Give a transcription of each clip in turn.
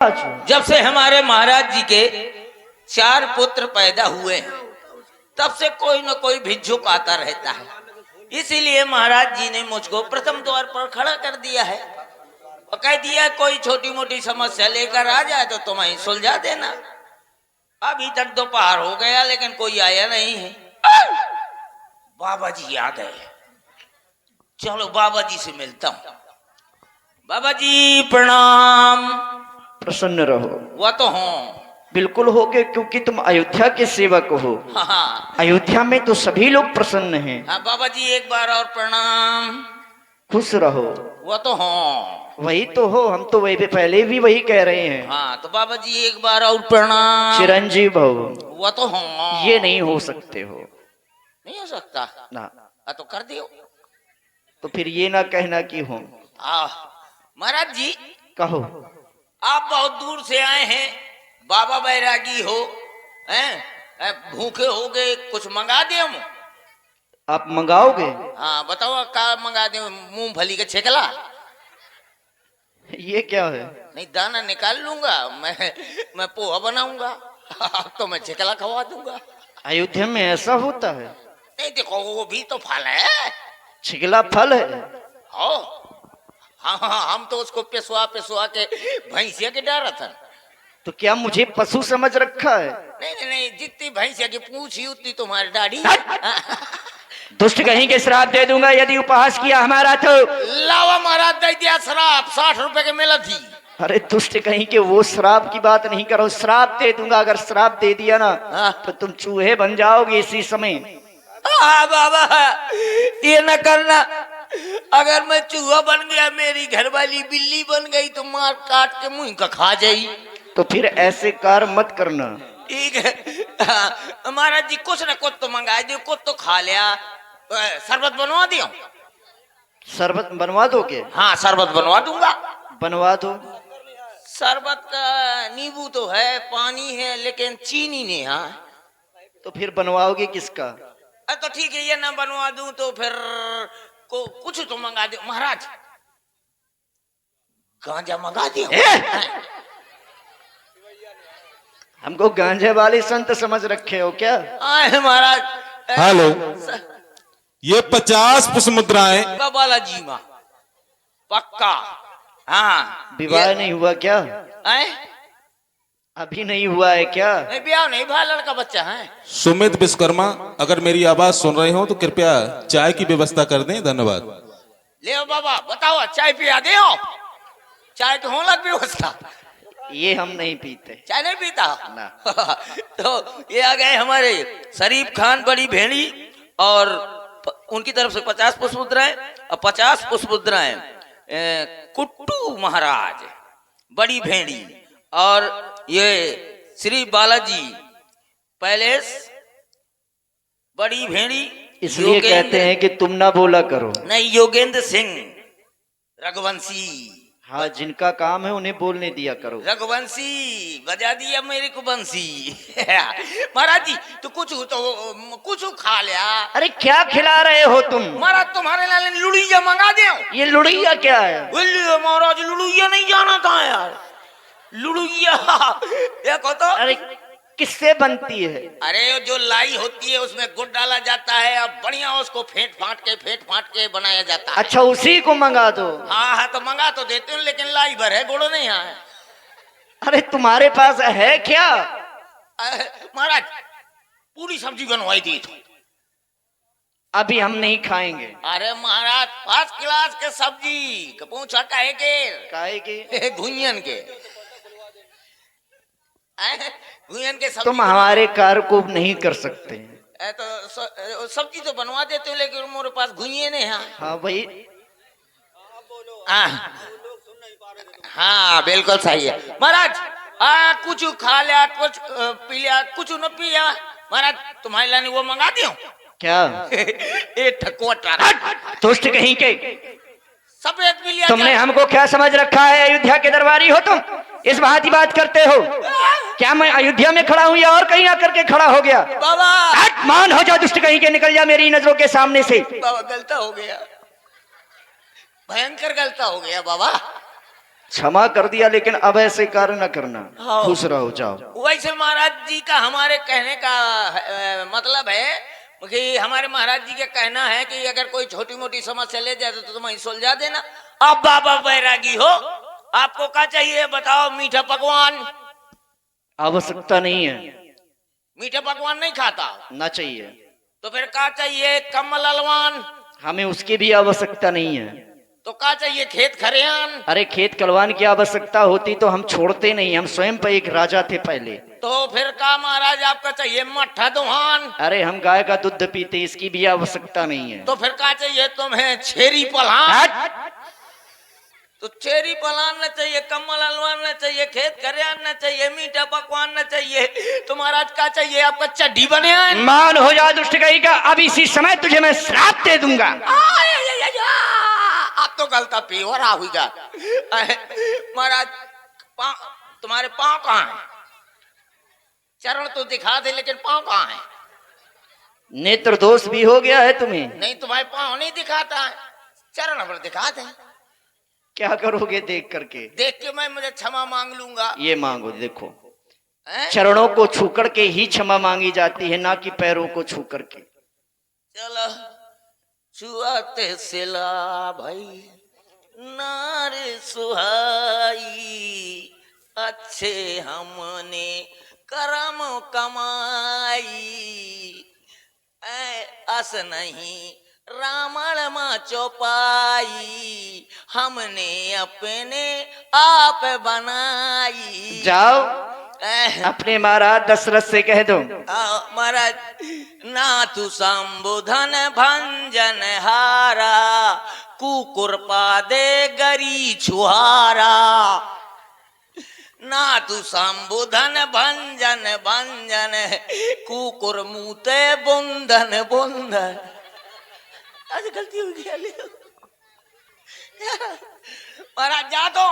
जब से हमारे महाराज जी के 4 पुत्र पैदा हुए हैं तब से कोई न कोई भिक्षुक आता रहता है। इसीलिए महाराज जी ने मुझको प्रथम द्वार पर खड़ा कर दिया है और कह दिया कोई छोटी मोटी समस्या लेकर आ जाए तो तुम ही सुलझा देना। अभी तक दोपहर हो गया लेकिन कोई आया नहीं है। बाबा जी आ गए, चलो बाबा जी से मिलता हूँ। बाबा जी प्रणाम। प्रसन्न रहो। वो तो हूँ, बिल्कुल होगे, क्योंकि तुम अयोध्या के सेवक हो। हाँ अयोध्या में तो सभी लोग प्रसन्न हैं। हाँ बाबा जी एक बार और प्रणाम। खुश रहो। वो तो हूँ, वही तो हो, हम तो वही पहले भी वही कह रहे हैं। हाँ तो बाबा जी एक बार और प्रणाम। चिरंजीव भव। वो तो हूँ, ये नहीं हो सकते हो। नहीं हो सकता ना तो कर दियो। तो फिर ये ना कहना कि हो। महाराज जी कहो। आप बहुत दूर से आए हैं, बाबा बैरागी हो, हैं भूखे हो गए, कुछ मंगा दे हम। आप मंगाओगे? हाँ बताओ क्या मंगा दे? मूंगफली का छिकला? ये क्या है? नहीं दाना निकाल लूंगा मैं पोहा बनाऊंगा तो मैं छिकला खवा दूंगा। अयोध्या में ऐसा होता है? नहीं देखो वो भी तो फल है। छिगला फल है? हो हाँ हाँ, हम तो उसको पिसवा पिसवा के भैंसिया के डाला था। तो क्या मुझे पशु समझ रखा है? नहीं नहीं नहीं, जितनी भैंसिया की पूंछ ही उतनी तुम्हारी दाढ़ी। दुष्ट कहीं के श्राप दे दूंगा यदि उपहास किया हमारा तो। लावा महाराज दे दिया श्राप, 60 रुपए के मेला थी। अरे दुष्ट कहीं के वो श्राप की बात नहीं करो, श्राप दे दूंगा। अगर श्राप दे दिया ना तो तुम चूहे बन जाओगे इसी समय। बाबा ये न करना, अगर मैं चूहा बन गया, मेरी घरवाली बिल्ली बन गई तो मार काट के मुंह का खा जाई। तो फिर ऐसे कार्य मत करना। ठीक है महाराज जी, कुछ न कुछ तो मंगा दो, कुछ तो खा लिया। शरबत बनवा दियो? शरबत बनवा दोगे? हाँ शरबत बनवा दूंगा। बनवा दो। शरबत का नींबू तो है, पानी है, लेकिन चीनी नहीं है। तो फिर बनवाओगे किसका? तो ठीक है, ये ना बनवा दूं तो फिर को कुछ तो मंगा दो महाराज। गांजा मंगा दियो? हमको गांजे वाले संत समझ रखे हो क्या? महाराज हेलो, ये 50 पुष्प मुद्राएं बालाजी माँ पक्का। हाँ विवाह नहीं हुआ क्या? है? अभी नहीं हुआ है क्या? नहीं ब्याह नहीं भा, लड़का बच्चा है। सुमित विश्वकर्मा, अगर मेरी आवाज सुन रहे हो तो कृपया चाय की व्यवस्था कर दें, धन्यवाद। ले बाबा बताओ, चाय पिया दे हो? चाय तो हो लग व्यवस्था। ये हम नहीं पीते। चाय नहीं पीता ना। तो ये आ गए हमारे शरीफ खान बड़ी भेड़ी, और उनकी तरफ से 50 पुष्प मुद्राएं और 50 पुष्प मुद्राएं कुट्टू महाराज बड़ी भेड़ी, और ये श्री बालाजी पैलेस बड़ी भेड़ी। इसलिए कहते हैं कि तुम ना बोला करो। नहीं, योगेंद्र सिंह रघुवंशी। हाँ, जिनका काम है उन्हें बोलने दिया करो। रघुवंशी बजा दिया मेरे को बंसी। महाराज जी तो कुछ खा लिया। अरे क्या खिला रहे हो तुम? महाराज तुम्हारे लाल लुड़िया मंगा दे। ये लुड़िया क्या है? महाराज लुड़िया नहीं जाना था यार। लुड़िया देखो तो। अरे किससे बनती है? अरे जो लाई होती है उसमें गुड़ डाला जाता है, अब बढ़िया उसको फेंट फाट के बनाया जाता है। अच्छा, उसी को मंगा दो। हाँ हाँ तो मंगा तो देते हूँ, लेकिन लाई भर है, गुड़ नहीं है। अरे तुम्हारे पास है क्या? महाराज पूरी सब्जी बनवाई थी तो। अभी हम नहीं खाएंगे। अरे महाराज 5 क्लास के सब्जी पूछा काहे के घुइयन के घुइयन के सब्जी। तुम हमारे कार्य को नहीं कर सकते। तो सब्जी तो बनवा देते हो, लेकिन मेरे पास घुइये नहीं है। हाँ भाई। हाँ बिल्कुल सही है महाराज। कुछ खा लिया, कुछ पी लिया, कुछ न पिया। महाराज तुम्हारे लाने वो मंगा दियो? क्या? एक ठकुआ दुष्ट कहीं के। सफेद भी लिया। तुमने हमको क्या समझ रखा है? अयोध्या के दरबारी हो तुम, इस भांति बात करते हो? क्या मैं अयोध्या में खड़ा हूं या और कहीं आकर के खड़ा हो गया? बाबा मान हो जा, दुष्ट कहीं के, निकल जा मेरी नजरों के सामने से। बाबा गलता हो गया, भयंकर गलता हो गया बाबा। क्षमा कर दिया, लेकिन अब ऐसे कार्य न करना। हाँ। खुश रहो, जाओ। वैसे महाराज जी का हमारे कहने का मतलब है कि हमारे महाराज जी का कहना है कि अगर कोई छोटी मोटी समस्या ले जाए तो तुम वहीं सुलझा देना। अब बाबा बैरागी हो, आपको क्या चाहिए बताओ? मीठा पकवान? आवश्यकता नहीं है, मीठा पकवान नहीं खाता? ना चाहिए। तो फिर क्या चाहिए? कमल अलवान? हमें उसकी भी आवश्यकता नहीं है। तो क्या चाहिए? खेत खरियान? अरे खेत कलवान की आवश्यकता होती तो हम छोड़ते नहीं, हम स्वयं पर एक राजा थे पहले। तो फिर का महाराज आपका चाहिए? मट्ठा दुहान? अरे हम गाय का दूध पीते, इसकी भी आवश्यकता नहीं है। तो फिर क्या चाहिए तुम्हें? छेरी पलान? तो छेरी पलान न चाहिए, कमल अलवान न चाहिए, खेत खरियान न चाहिए, मीठा पकवान न चाहिए, तो महाराज क्या चाहिए आपका? चड्डी बने? मान हो जा दुष्ट कही का, अब इसी समय तुझे मैं श्राप दे दूंगा। अब तो गलता पेवर हुईगा। महाराज तुम्हारे पांव कहाँ है? चरण तो दिखा दे, लेकिन पांव कहाँ है? नेत्र दोष भी हो गया है तुम्हें? नहीं, तुम्हारे पांव नहीं दिखाता है, चरण पर दिखा दे। क्या करोगे देख करके? देख के मैं मुझे क्षमा मांग लूंगा। ये मांगो, देखो हैं? चरणों को छू करके ही क्षमा मांगी जाती है, ना कि पैरों को छू करके। चलो छुआते सिला भाई नारे सुहाई, अच्छे हमने करम कमाई, अस नहीं रावण माँ चौपाई, हमने अपने आप बनाई। जाओ अपने महाराज दशरथ से कह दो। महाराज नाथु संबुधन भंजन हारा, कुकुरपा दे गरी छुहारा। नाथु संबुधन भंजन भंजन, कुकुर मुते बुंदन बुंदन। आज गलती हो गई। महाराज जा दो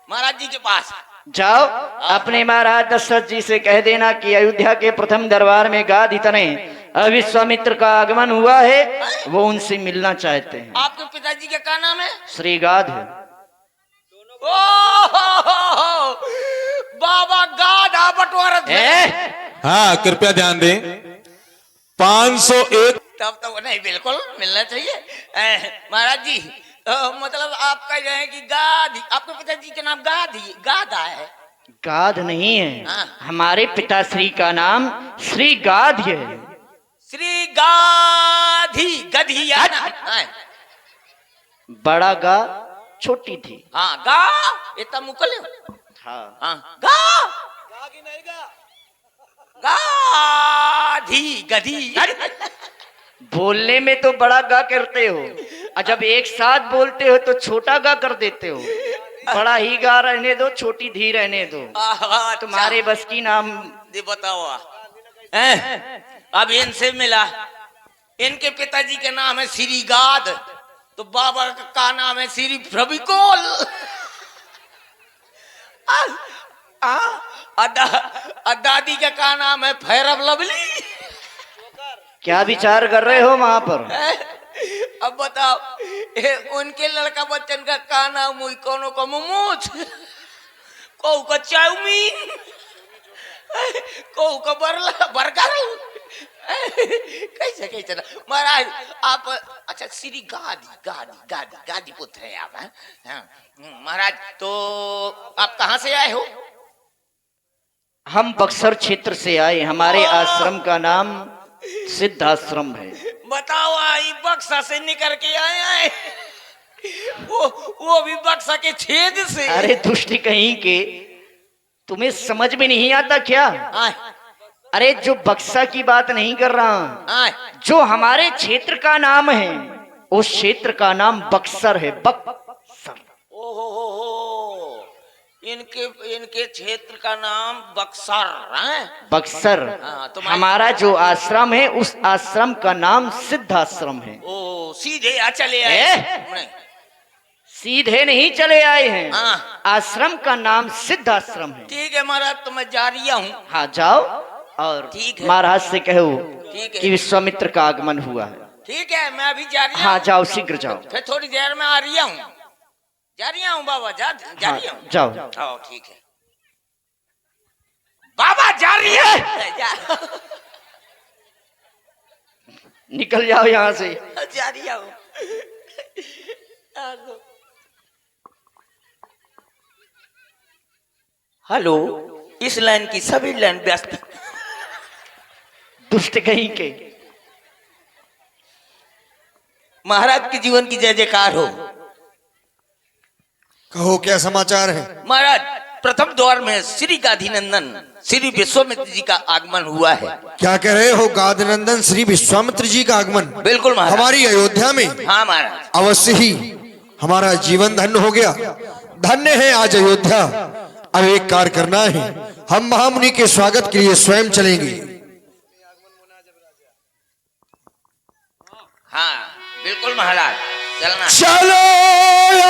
महाराज जी के पास। जाओ अपने महाराज दशरथ जी से कह देना कि अयोध्या के प्रथम दरबार में गाधी तने विश्वामित्र का आगमन हुआ है, वो उनसे मिलना चाहते हैं। आपके पिताजी का क्या नाम है? श्री गाध। बाबा गाधा बटवारा। हाँ कृपया ध्यान दें, 501। तब तो नहीं, बिल्कुल मिलना चाहिए। महाराज जी मतलब आप कह रहे हैं कि गाधी, आपके पिताजी के नाम गाधा है? गाध नहीं है, हाँ। हमारे पिताश्री का नाम श्री गाध है। श्री गाधी गधिया। बड़ा गा छोटी थी। हाँ गा इतना मुकल। हाँ हाँ गा गाधी गधी। बोलने में तो बड़ा गा करते हो, और जब एक साथ बोलते हो तो छोटा गा कर देते हो। बड़ा ही गा रहने दो, छोटी धी रहने दो। तुम्हारे बस की नाम दे बताओ। अब इनसे मिला, इनके पिताजी के नाम है श्री गाद, तो बाबा का नाम है श्री प्रभिकोल। दादी का क्या नाम है? भैरव लवली। क्या विचार कर रहे हो वहां पर? अब बताओ उनके लड़का बच्चन का क्या नाम हुई? कोनो को मोमोज, को का चाउमीन, को का बर्गर। कैसे कैसे ना महाराज आप? अच्छा श्री गादी गादी गादी गादी पुत्र है आप? हाँ महाराज, तो आप कहाँ से आए हो? हम बक्सर क्षेत्र से आए, हमारे आश्रम का नाम सिद्धाश्रम है। बताओ आई बक्सा से निकल के आए वो भी बक्सा के छेद से। अरे दुष्ट कहीं के, तुम्हें समझ में नहीं आता क्या? अरे जो बक्सा की बात नहीं कर रहा, जो हमारे क्षेत्र का नाम है उस क्षेत्र का नाम बक्सर है। बक्सर। ओहो, इनके क्षेत्र का नाम बक्सर है। बक्सर। हमारा जो आश्रम है उस आश्रम का नाम सिद्धाश्रम है। ओ सीधे चले आए? सीधे नहीं चले आए हैं, आश्रम का नाम सिद्धाश्रम है। ठीक है महाराज, तो मैं जा रही हूँ। हाँ जाओ, और महाराज से कहो कि विश्वामित्र का आगमन हुआ है। ठीक है, मैं अभी जा रही हूँ। हाँ जाओ, शीघ्र जाओ। फिर थोड़ी देर में आ रही हूँ। जा रही हूँ बाबा, जा रही हूँ। जाओ। आओ ठीक है बाबा, जा रही है। निकल जाओ यहाँ से। जा रही हूँ। हेलो, इस लाइन की सभी लाइन व्यस्त। दुष्ट कहीं के। महाराज के जीवन की जय जयकार हो। कहो क्या समाचार है? महाराज, प्रथम द्वार में श्री गाधीनंदन श्री विश्वामित्र जी का आगमन हुआ है। क्या कह रहे हो? गाधीनंदन श्री विश्वामित्र जी का आगमन बिल्कुल महाराज। हमारी अयोध्या में? हाँ महाराज। अवश्य ही हमारा जीवन धन्य हो गया। धन्य है आज अयोध्या। अब एक कार्य करना है, हम महामुनि के स्वागत के लिए स्वयं चलेंगे। हाँ बिल्कुल महाराज, चलना। चलो।